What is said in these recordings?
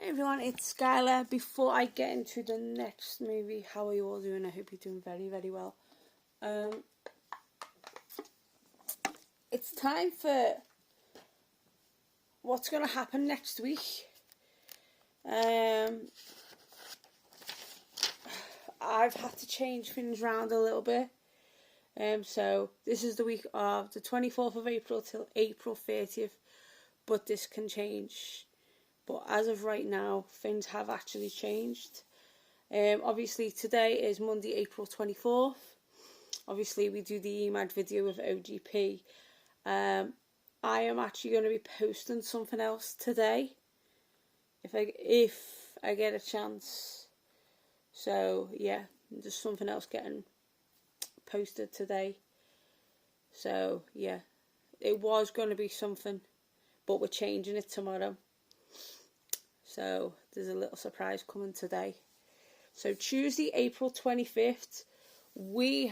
Hey everyone, it's Skylar. Before I get into the next movie, how are you all doing? I hope you're doing very, very well. It's time for what's going to happen next week. I've had to change things around a little bit. So this is the week of the 24th of April till April 30th, but this can change. But as of right now, things have actually changed. Obviously, today is Monday, April 24th. Obviously, we do the EMAD video with OGP. I am actually going to be posting something else today, if I get a chance. So yeah, there's something else getting posted today. So yeah, it was going to be something, but we're changing it tomorrow. So there's a little surprise coming today. So Tuesday, April 25th, we're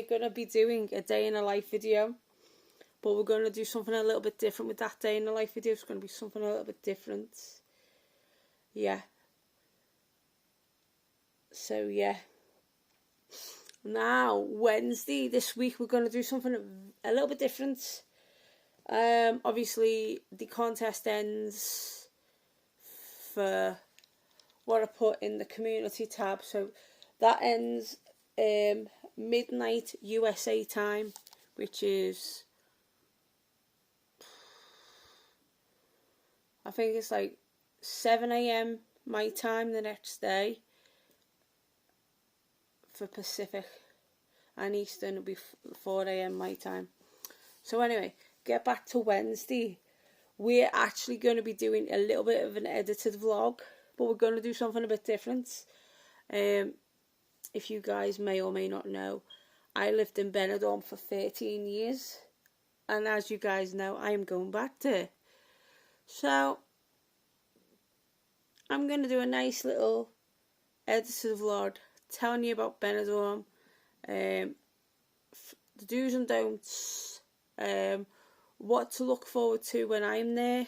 going to be doing a day in a life video. But we're going to do something a little bit different with that day in the life video. It's going to be something a little bit different. Yeah. So yeah. Now, Wednesday this week, we're going to do something a little bit different. Obviously, the contest ends for what I put in the community tab. So that ends midnight USA time, which is, I think it's like 7 AM my time the next day for Pacific, and Eastern will be 4 AM my time. So anyway, get back to Wednesday. We're actually going to be doing a little bit of an edited vlog, but we're going to do something a bit different. If you guys may or may not know, I lived in Benidorm for 13 years, and as you guys know, I am going back there. So I'm going to do a nice little edited vlog telling you about Benidorm, the do's and don'ts, what to look forward to when I'm there.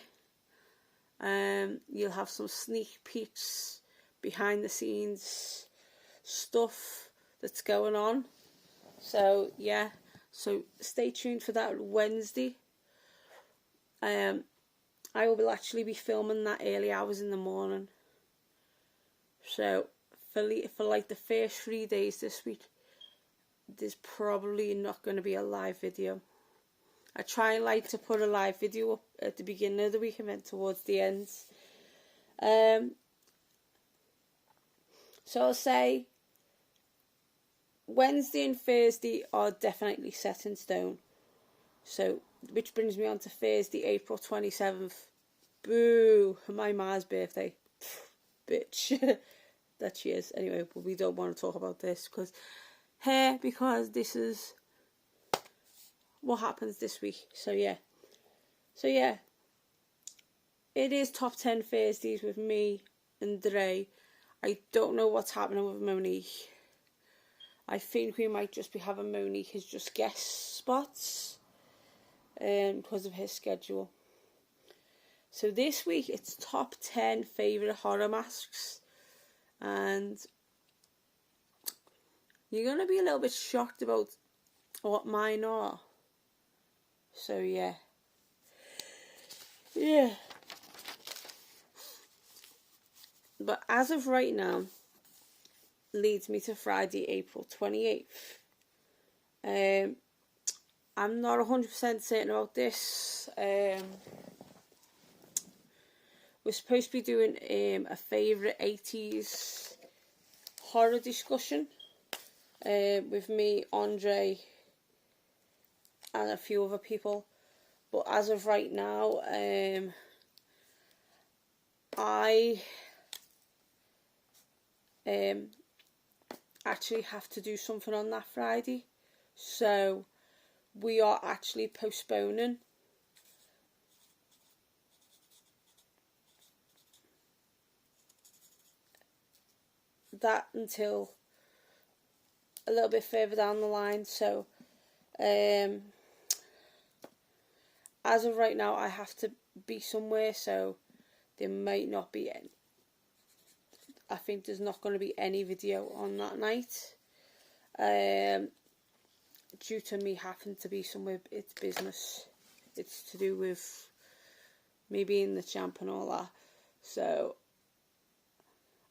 You'll have some sneak peeks, behind the scenes stuff that's going on. So yeah, so stay tuned for that Wednesday. I will actually be filming that early hours in the morning. So for like the first 3 days this week, there's probably not going to be a live video. I try and like to put a live video up at the beginning of the week and then towards the end. So I'll say Wednesday and Thursday are definitely set in stone. So, which brings me on to Thursday, April 27th. Boo! My ma's birthday. Bitch. That she is. Anyway, but we don't want to talk about this because this is what happens this week. So yeah, it is top 10 Thursdays with me and Dre. I don't know what's happening with Monique. I think we might just be having Monique as just guest spots because of his schedule. So this week it's top 10 favourite horror masks, and you're going to be a little bit shocked about what mine are. So yeah. But as of right now, leads me to Friday, April 28th. I'm not 100% certain about this. We're supposed to be doing a favourite 80s horror discussion with me, Andre, and a few other people. But as of right now, I actually have to do something on that Friday. So we are actually postponing that until a little bit further down the line. So as of right now, I have to be somewhere, so there might not be any. I think there's not going to be any video on that night. Due to me having to be somewhere, it's business. It's to do with me being the champ and all that. So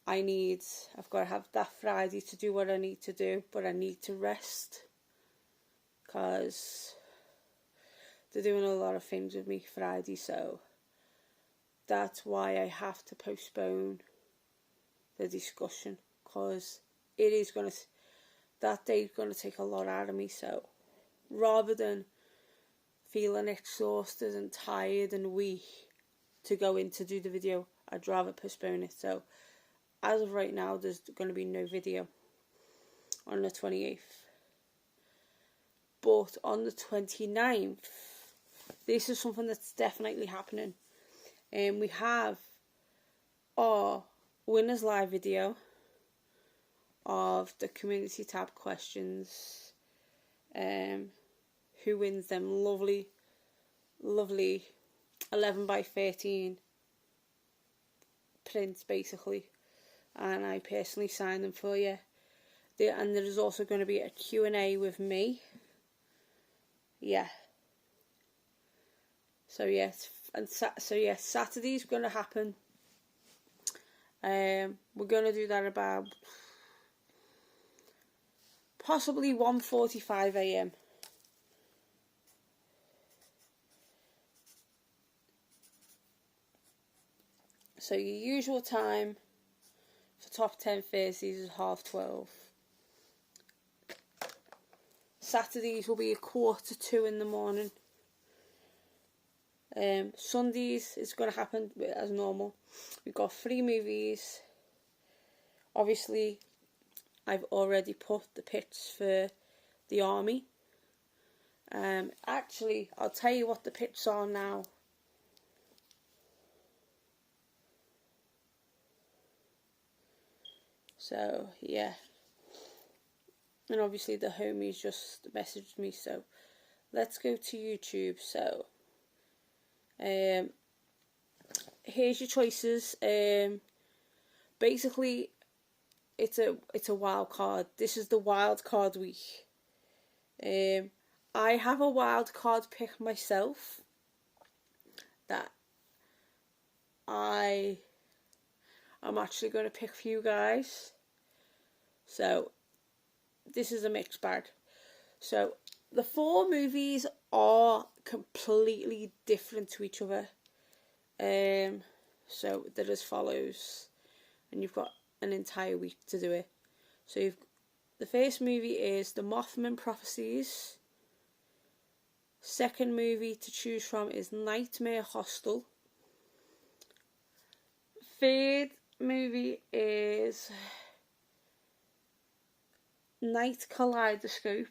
I've got to have that Friday to do what I need to do, but I need to rest because they're doing a lot of things with me Friday, so that's why I have to postpone the discussion, because it is going to, that day is going to take a lot out of me. So rather than feeling exhausted and tired and weak to go in to do the video, I'd rather postpone it. So as of right now, there's going to be no video on the 28th. But on the 29th, this is something that's definitely happening. And we have our winners live video of the community tab questions. Who wins them lovely 11 by 13 prints, basically. And I personally signed them for you. And there is also going to be a Q&A with me. Yeah. So yes, Saturday's going to happen. We're going to do that about possibly 1:45 AM. So your usual time for top 10 Thursdays is 12:30. Saturdays will be 1:45 in the morning. Sundays is going to happen as normal. We've got 3 movies. Obviously, I've already put the pitch for the army. Actually, I'll tell you what the pitches are now. So, yeah. And obviously the homies just messaged me, so let's go to YouTube. So, here's your choices. Basically, it's a wild card. This is the wild card week. I have a wild card pick myself that I'm actually going to pick for you guys. So this is a mixed bag. So the 4 movies are completely different to each other. So they're as follows, and you've got an entire week to do it. So the first movie is The Mothman Prophecies. Second movie to choose from is Nightmare Hostel. Third movie is Night Kaleidoscope.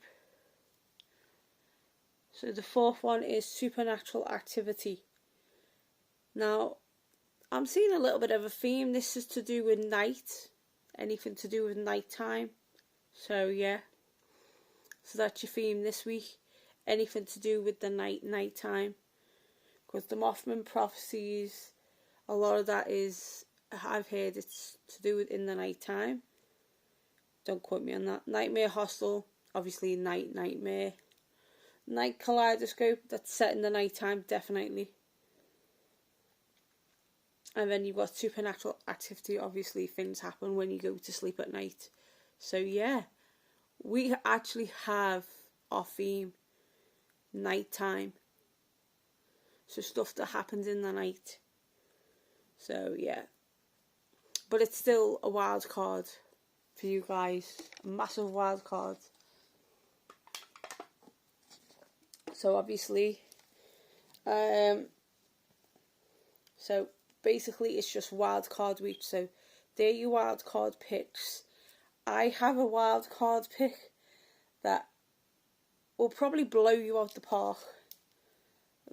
So the fourth one is Supernatural Activity. Now, I'm seeing a little bit of a theme. This is to do with night, anything to do with nighttime. So yeah, so that's your theme this week. Anything to do with the nighttime. Because the Mothman Prophecies, a lot of that is, I've heard it's to do with in the nighttime. Don't quote me on that. Nightmare Hostel, obviously nightmare. Night Kaleidoscope, that's set in the nighttime, definitely. And then you've got Supernatural Activity, obviously things happen when you go to sleep at night. So yeah, we actually have our theme, nighttime. So stuff that happens in the night. So yeah, but it's still a wild card for you guys, a massive wild card. So obviously, so basically it's just wild card week. So they're your wild card picks. I have a wild card pick that will probably blow you out the park.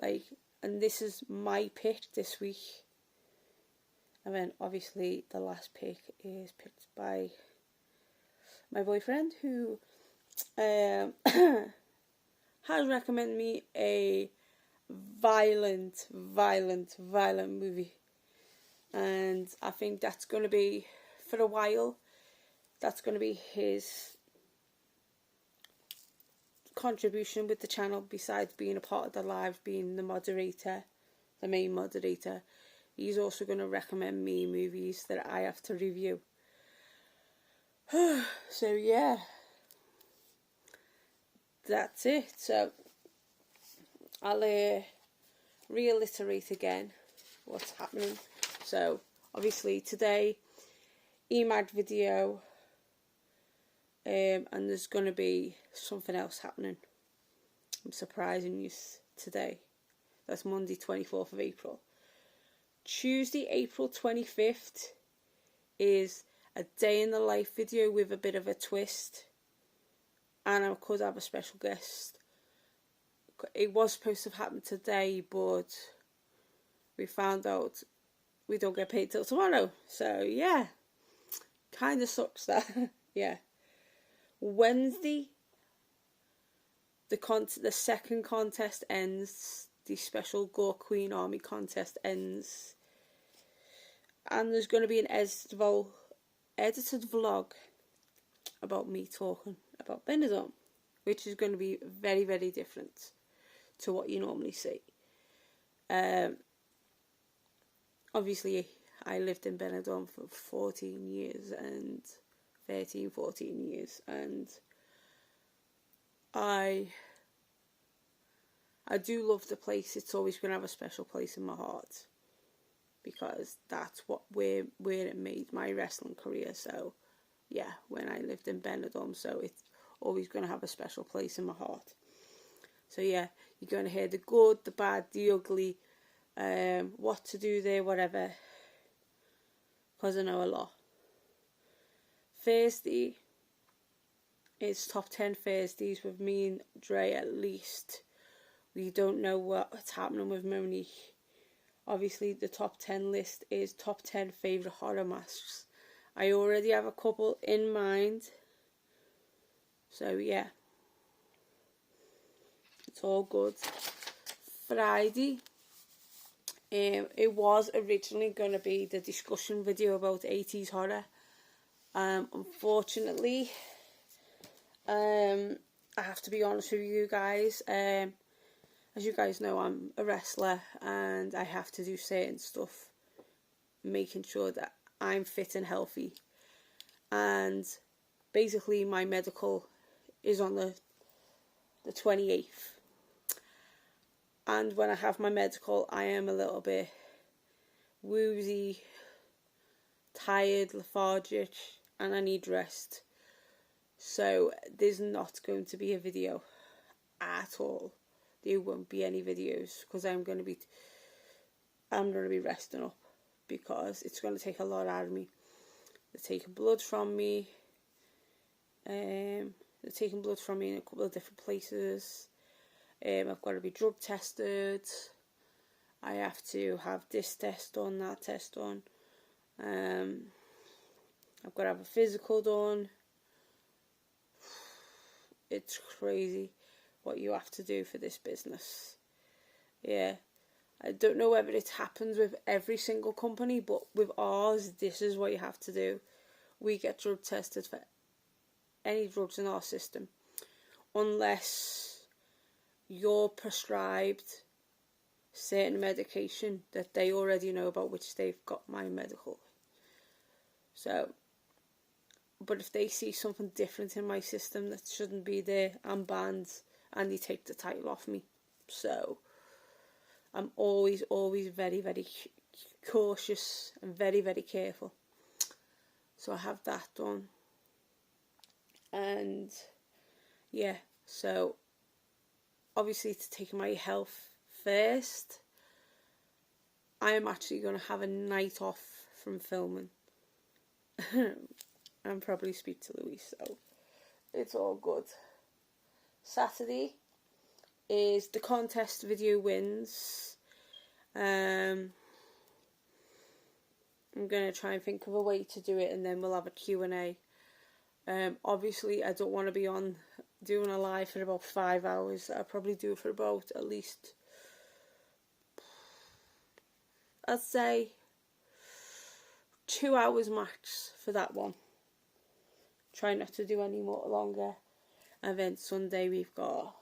And this is my pick this week. And then obviously the last pick is picked by my boyfriend, who has recommended me a violent movie. and I think that's going to be, for a while, that's going to be his contribution with the channel, besides being a part of the live, being the moderator, the main moderator. He's also going to recommend me movies that I have to review. So yeah, that's it. So I'll reiterate again what's happening. So obviously today, EMAD video, and there's going to be something else happening. I'm surprising you today. That's Monday 24th of April. Tuesday, April 25th is a day in the life video with a bit of a twist, and I could have a special guest. It was supposed to have happened today, but we found out we don't get paid till tomorrow. So yeah, kind of sucks that. Yeah. Wednesday, the second contest ends. The special Gore Queen Army contest ends, and there's going to be an edited vlog about me talking about Benidorm, which is going to be very, very different to what you normally see. Obviously, I lived in Benidorm for 14 years and 14 years, and I do love the place. It's always going to have a special place in my heart, because that's where it made my wrestling career. So yeah, when I lived in Benidorm, so it's always going to have a special place in my heart. So yeah, you're going to hear the good, the bad, the ugly, what to do there, whatever, because I know a lot. Thursday is top 10 Thursdays with me and Dre at least. We don't know what's happening with Monique. Obviously, the top 10 list is top 10 favourite horror masks. I already have a couple in mind. So, yeah. It's all good. Friday. It was originally going to be the discussion video about 80s horror. Unfortunately, I have to be honest with you guys. As you guys know, I'm a wrestler and I have to do certain stuff, making sure that I'm fit and healthy. And basically my medical is on the 28th. And when I have my medical, I am a little bit woozy, tired, lethargic, and I need rest. So there's not going to be a video at all. There won't be any videos, because I'm going to be resting up, because it's going to take a lot out of me. They're taking blood from me. They're taking blood from me in a couple of different places. I've got to be drug tested. I have to have this test done, that test done. I've got to have a physical done. It's crazy what you have to do for this business. Yeah, I don't know whether it happens with every single company, but with ours, this is what you have to do. We get drug tested for any drugs in our system, unless you're prescribed certain medication that they already know about, which they've got my medical. So, but if they see something different in my system that shouldn't be there, I'm banned, and they take the title off me. So I'm always very, very cautious and very, very careful. So I have that done. And yeah, so obviously, to take my health first, I am actually going to have a night off from filming. And probably speak to Louise, so it's all good. Saturday is the contest video wins. I'm going to try and think of a way to do it, and then we'll have a Q&A. Obviously, I don't want to be on doing a live for about 5 hours. I'll probably do it for about at least, I'd say 2 hours max for that one. Try not to do any more longer. And then Sunday we've got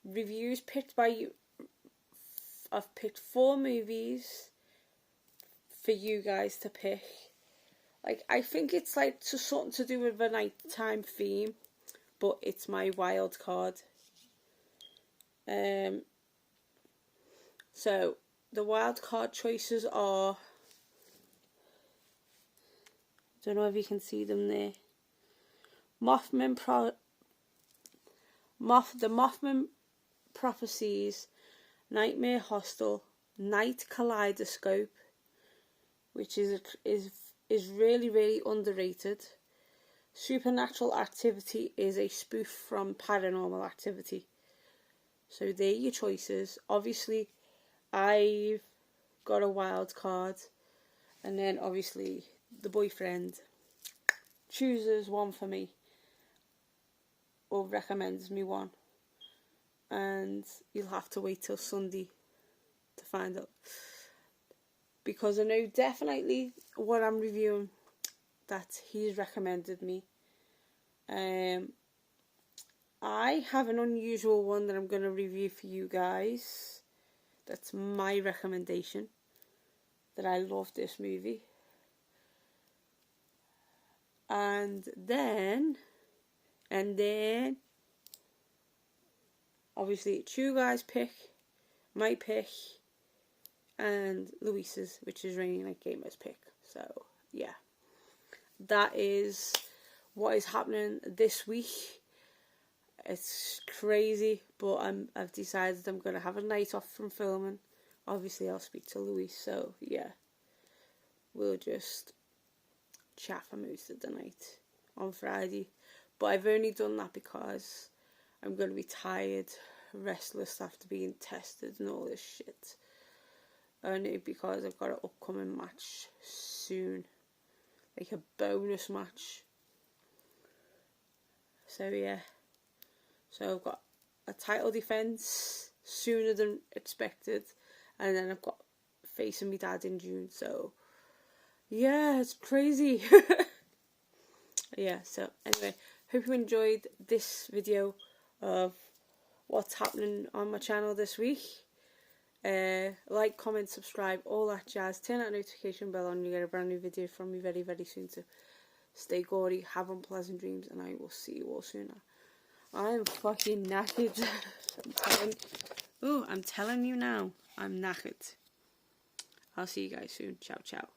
reviews picked by you. I've picked 4 movies for you guys to pick. Like, I think it's like something to do with a nighttime theme, but it's my wild card. So the wild card choices are, don't know if you can see them there. The Mothman Prophecies, Nightmare Hostel, Night Kaleidoscope, which is really, really underrated. Supernatural Activity is a spoof from Paranormal Activity. So they're your choices. Obviously, I've got a wild card, and then obviously the boyfriend chooses one for me, or recommends me one, and you'll have to wait till Sunday to find out, because I know definitely what I'm reviewing that he's recommended me. I have an unusual one that I'm going to review for you guys. That's my recommendation, that I love this movie. And then obviously it's you guys' pick, my pick, and Luisa's, which is Rainy Night Gamer's pick. So yeah, that is what is happening this week. It's crazy, but I've decided I'm going to have a night off from filming. Obviously I'll speak to Louise, so yeah, we'll just chat for most of the night on Friday. But I've only done that because I'm going to be tired, restless after being tested and all this shit. Only because I've got an upcoming match soon, like a bonus match. So yeah, so I've got a title defence sooner than expected, and then I've got facing my dad in June. So yeah, it's crazy. Yeah, so anyway, hope you enjoyed this video of what's happening on my channel this week. Like, comment, subscribe, all that jazz. Turn that notification bell on, you get a brand new video from me very, very soon. So stay gaudy, have unpleasant dreams, and I will see you all soon. I am fucking knackered. I'm telling you now, I'm knackered. I'll see you guys soon. Ciao, ciao.